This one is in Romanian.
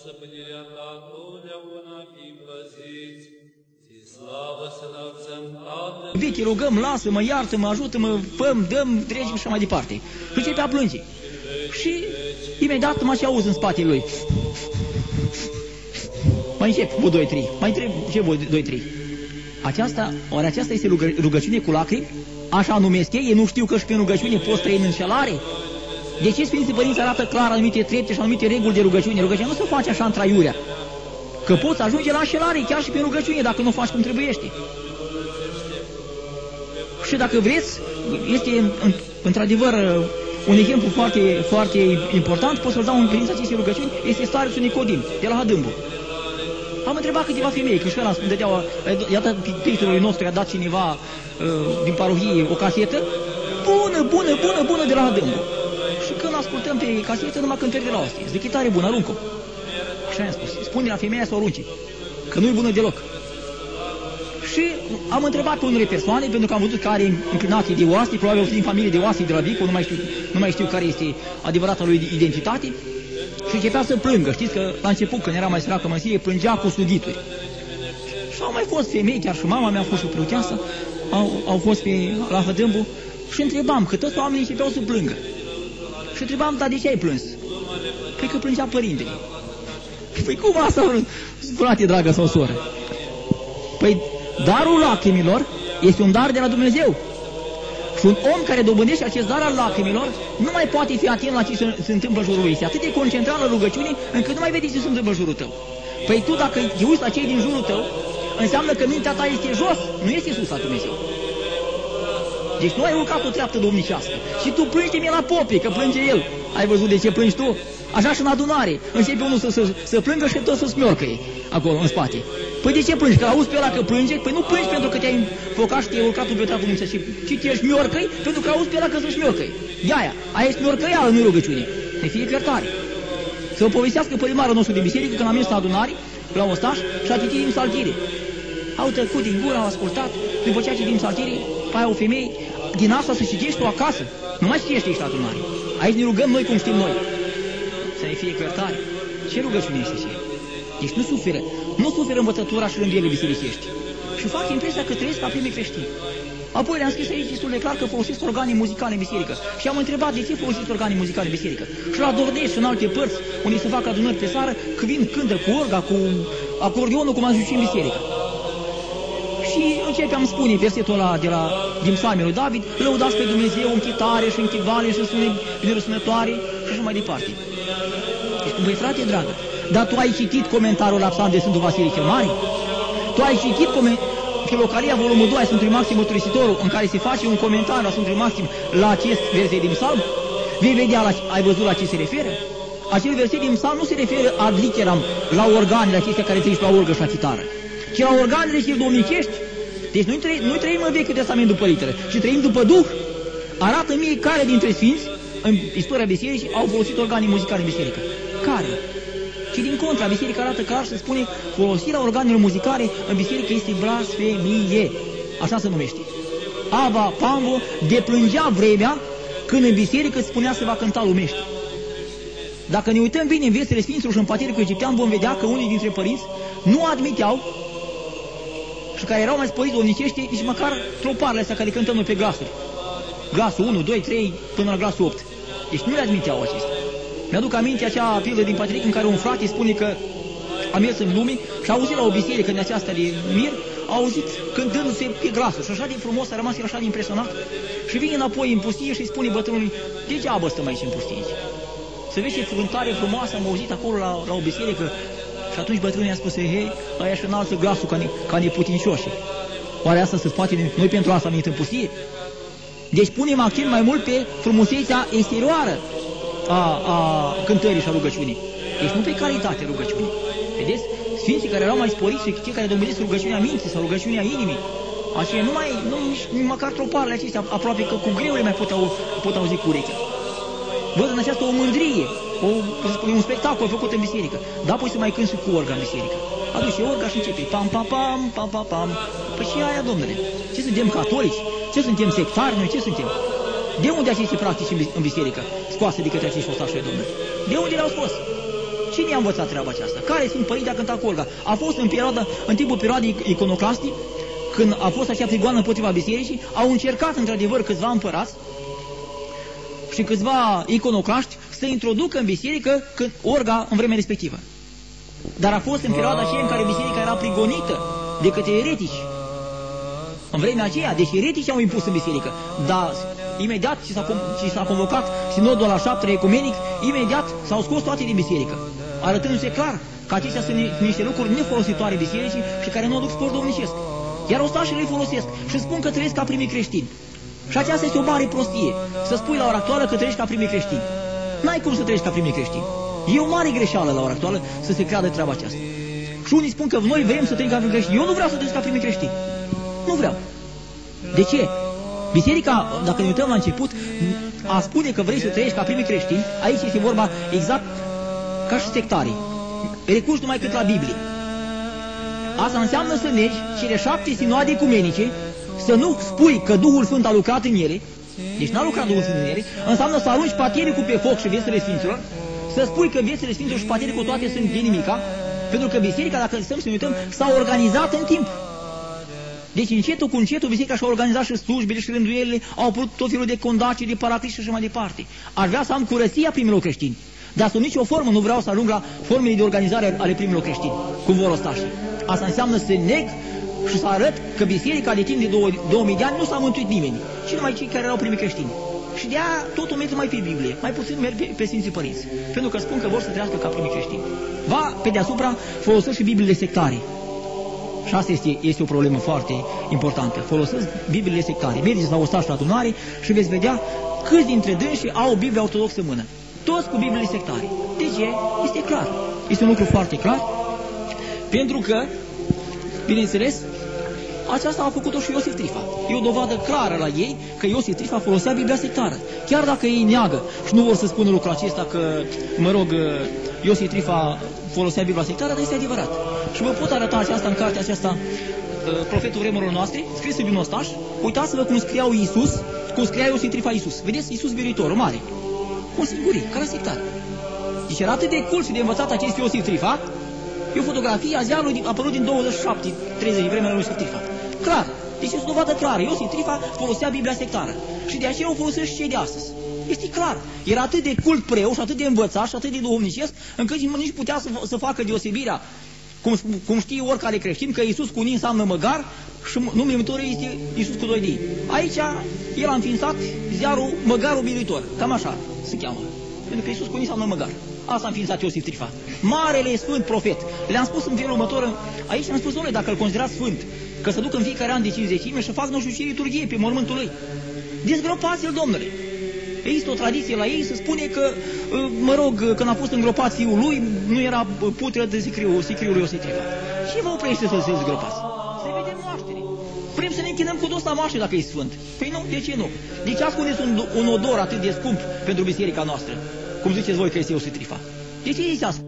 și mânirea ta totdeauna fim păziți. Ți slavă să înălțăm, Tatăl. Te rugăm, lasă-mă, iartă-mă, ajută-mă, făm, dăm, treci și așa mai departe. Și începe a plânge. Și imediat mă și auzi în spatele lui. Mai încep, 1, 2, 3. Mai întreb, ce 2, 3? Aceasta este rugăciune cu lacrimi? Așa numesc ei nu știu că și prin rugăciune poți trăi în înșelare? De ce Sfinții Părinți arată clar anumite trepte și anumite reguli de rugăciune? Rugăciunea nu se face așa întraiurea. Că poți ajunge la înșelare chiar și prin rugăciune dacă nu o faci cum trebuiește. Și dacă vreți, este într-adevăr un exemplu foarte, foarte important, pot să-l dau în privința acestei rugăciuni, este starețul Nicodim, de la Hadâmbu. Am întrebat câteva femei, că și ăla îmi dădeau, iată titlului nostru, i-a dat cineva din parohie o casetă, bună de la Hadâmbu. Și când ascultăm pe casetă, numai cântări de la astea, zic, e tare bună, aruncă-o. Și am spus, spune la femeia să o arunce, că nu e bună deloc. Și am întrebat pe unele persoane, pentru că am văzut că are înclinații de oase, probabil o fi din familie de oase de la Vico, nu mai știu care este adevărata lui identitate. Și începea să plângă, știți că la început, când era mai săracă măsie, plângea cu sudituri. Și au mai fost femei, chiar și mama mea a fost și preoteasă, au fost la Hadâmbu și întrebam, că toți oamenii începeau să plângă. Și întrebam, dar de ce ai plâns? Păi că plângea părintele. Păi cum asta, frate dragă sau soră? Păi darul lacrimilor este un dar de la Dumnezeu. Și un om care dobândește acest dar al lacrimilor nu mai poate fi atent la ce se întâmplă în jurul lui. Este atât de concentrat la rugăciune încât nu mai vede ce se întâmplă în jurul tău. Păi tu dacă te uiți la cei din jurul tău, înseamnă că mintea ta este jos, nu este sus la Dumnezeu. Deci nu ai urcat o treaptă domnicească. Și tu plângi de mie la popii, că plânge el. Ai văzut de ce plângi tu? Așa și în adunare. Începe unul să plângă și tot să smiorcă ei acolo, în spate. Păi de ce plângi? Că auzi pe ăla că plânge? Păi nu plângi pentru că te-ai înfocat și te-ai urcat pe treaptă domnicească, ci te smiorcă-i pentru că auzi pe ăla că se smiorcă-i. De-aia, aia e smiorcă-ială, nu-i rugăciune. Ne fie iertare. Să-l povestească părimarul nostru de biserică când am mers la adunare, la ostaș, și a citit din psaltire. Au tăcut din gură, au ascultat, după ce a citit din psaltire, pe aia o femeie, din asta să citești tu acasă. Nu mai citești aici la adunare. Aici ne rugăm noi cum știm noi. Să ne fie iertare. Ce rugăciune este ce? Deci nu suferă învățătura și rânduielile bisericești. Și fac impresia că trăiesc ca primii creștini. Apoi le-am scris aici destul de clar că folosiți organe muzicale în biserică. Și am întrebat de ce folosiți organe muzicale în biserică. Și la Dornești și în alte părți, unde se fac adunări pe seară, când cântă cu orga, cu acordeonul, cum am zis și în biserică. Și începeam spune versetul ăla din Psalmul lui David, lăudați pe Dumnezeu în chitare și în chivale și sune bine răsunătoare și așa mai departe. Deci, băi frate dragă, dar tu ai citit comentariul la Psalm de Sfântul Vasile cel Mare? Tu ai citit Filocalia, volumul 2 a Sfântului Maxim Mărturisitorul, în care se face un comentariu la Sfântul Maxim la acest verset din Psalm? Vei vedea, ai văzut la ce se referă? Acel verset din Psalm nu se referă ad literam la organele acestea care treci la orgă și la chitară, ci la organele și domnicești. Deci noi trăim în Vechiul Testament după literă, ci trăim după Duh. Arată mie care dintre sfinți, în istoria bisericii, au folosit organe muzicale în biserică. Care? Și din contra, biserica arată clar și spune folosirea organelor muzicale în biserică este blasfemie. Așa se numește. Aba Pambo deplângea vremea când în biserică spunea să va cânta lumește. Dacă ne uităm bine în viețile Sfinților și în Patriarhul Egiptean, vom vedea că unii dintre părinți nu admiteau și care erau mai sporiți domnicește, nici măcar troparele astea care cântăm noi pe glasuri. Glasul 1, 2, 3 până la glasul 8. Deci nu le admiteau acestea. Mi-aduc aminte acea pildă din Patriarh în care un frate spune că a mers în lume și a auzit la o biserică din aceasta de mir, a auzit cântându-se pe glasul și așa de frumos a rămas, era așa de impresionat și vine înapoi în pustie și îi spune bătrânului, degeaba stăm aici în pustie. Să vezi ce cântare frumoasă am auzit acolo la o biserică. Și atunci bătrânul i-a spus, hei, aia și înalță glasul ca neputincioși. Oare asta se poate? Noi pentru asta am venit în pustie? Deci punem accent mai mult pe frumusețea exterioară a cântării și a rugăciunii. Deci nu pe calitate rugăciunii. Vedeți? Sfinții care erau mai sporiți și cei care domnesc rugăciunea minții sau rugăciunea inimii, aceia nici măcar troparele acestea, aproape că cu greu le mai pot auzi cu urechea. Văd în aceasta o mândrie, un spectacol făcut în biserică. Da, poți să mai cânti și cu orga în biserică. Aduce orga și începe pam, pam, pam, pam, pam, pam. Păi și aia, domnule, ce suntem catolici? Ce suntem sectari? Noi ce suntem? De unde aceste practici în biserică scoase de către acești ostași ai Domnului? De unde le-au scos? Cine i-a învățat treaba aceasta? Care sunt părinții a cântat colga? A fost în timpul perioadei iconoclastii, când a fost acea prigoană împotriva bisericii, au încercat într-adevăr câțiva împărați și câțiva iconoclaști să introducă în biserică orga în vremea respectivă. Dar a fost în perioada aceea în care biserica era prigonită de către eretici. În vremea aceea, deci ereticii au impus în biserică, dar imediat ce s-a convocat sinodul al 7-lea ecumenic, imediat s-au scos toate din biserică, arătându-se clar că acestea sunt niște lucruri nefolositoare bisericii și care nu aduc spor domnicesc. Iar ostașii le folosesc și spun că trăiesc ca primii creștini. Și aceasta este o mare prostie, să spui la ora actuală că trăiești ca primii creștini. N-ai cum să trăiești ca primii creștini. E o mare greșeală la ora actuală să se creadă treaba aceasta. Și unii spun că noi vrem să trăim ca primii creștini. Eu nu vreau să trăiesc ca primii creștini. Nu vreau. De ce? Biserica, dacă ne uităm la început, a spune că vrei să trăiești ca primii creștini, aici este vorba exact ca și sectarii. Recurgi numai cât la Biblie. Asta înseamnă să negi cele 7 sinoade ecumenice, să nu spui că Duhul Sfânt a lucrat în ele, deci n-a lucrat Duhul Sfânt în ele, înseamnă să arunci patericul pe foc și viețile Sfinților, să spui că viețile Sfinților și patericul toate sunt de nimica, pentru că biserica, dacă stăm să ne uităm, s-a organizat în timp. Deci încetul cu încetul biserica și-a organizat și slujbele și rânduielile, au apărut tot felul de condacii, de paracliși și așa mai departe. Aș vrea să am curăția primilor creștini, dar sub nicio formă nu vreau să ajung la formele de organizare ale primilor creștini, cum vor ostașii. Asta înseamnă să neg și să arăt că biserica de timp de 2000 de ani nu s-a mântuit nimeni, ci numai cei care erau primii creștini. Și de-aia totul merge mai pe Biblie, mai puțin merg pe Sfinții Părinți, pentru că spun că vor să trăiască ca primii creștini. Va, pe deasupra, folosesc și Bibliile sectare. Și asta este o problemă foarte importantă. Folosesc Bibliile sectare. Mergeți la ostaș la adunare și veți vedea câți dintre dânsii au o Biblie ortodoxă în mână. Toți cu Bibliile sectare. De ce? Este clar. Este un lucru foarte clar. Pentru că, bineînțeles, aceasta a făcut-o și Iosif Trifa. E o dovadă clară la ei că Iosif Trifa folosea Biblia sectară. Chiar dacă ei neagă și nu vor să spună lucrul acesta că, Iosif Trifa folosea Biblia sectară, dar este adevărat. Și vă pot arăta aceasta în cartea aceasta, Profetul vremurilor noastre, scrisă de un ostaș. Uitați-vă cum scriau Iisus, cum scria Iosif Trifa Iisus. Vedeți? Iisus biruitorul, mare. Cu singurii, care sectar. Deci era atât de cult și de învățat acest Iosif Trifa. E o fotografie a ziarului apărut din 27-30 vremea lui Iosif Trifa. Clar. Deci este o dovadă clară. Iosif Trifa folosea Biblia sectară. Și de aceea o folosesc și cei de astăzi. Este clar. Era atât de cult preot și atât de învățat și atât de duhovnicesc, încât nici putea să facă deosebirea, cum știe oricare creștin, că Iisus cu unii înseamnă măgar și numele Mântuitorului este Iisus cu 2 de. Aici el a înființat ziarul Măgarul Biruitor. Cam așa se cheamă. Pentru că Iisus cu unii înseamnă măgar. Asta a înființat Iosif Trifa. Marele Sfânt Profet. Le-am spus în felul următor, aici am spus, domnule, dacă îl considerați Sfânt, că să duc în fiecare an de 50 și fac nu știu ce liturghie pe mormântul lui. Dezgropați-l, domnule. Există o tradiție la ei să spune că, când a fost îngropat fiul lui, nu era putră de sicriul lui Iosif Trifa. Ce vă oprește să se zgropați? Să vedem moaștere. Vrem să ne închinăm cu dos la moaște dacă e sfânt. Păi nu, de ce nu? De ce ascundeți un odor atât de scump pentru biserica noastră? Cum ziceți voi că este Iosif Trifa? De ce ei se ascund?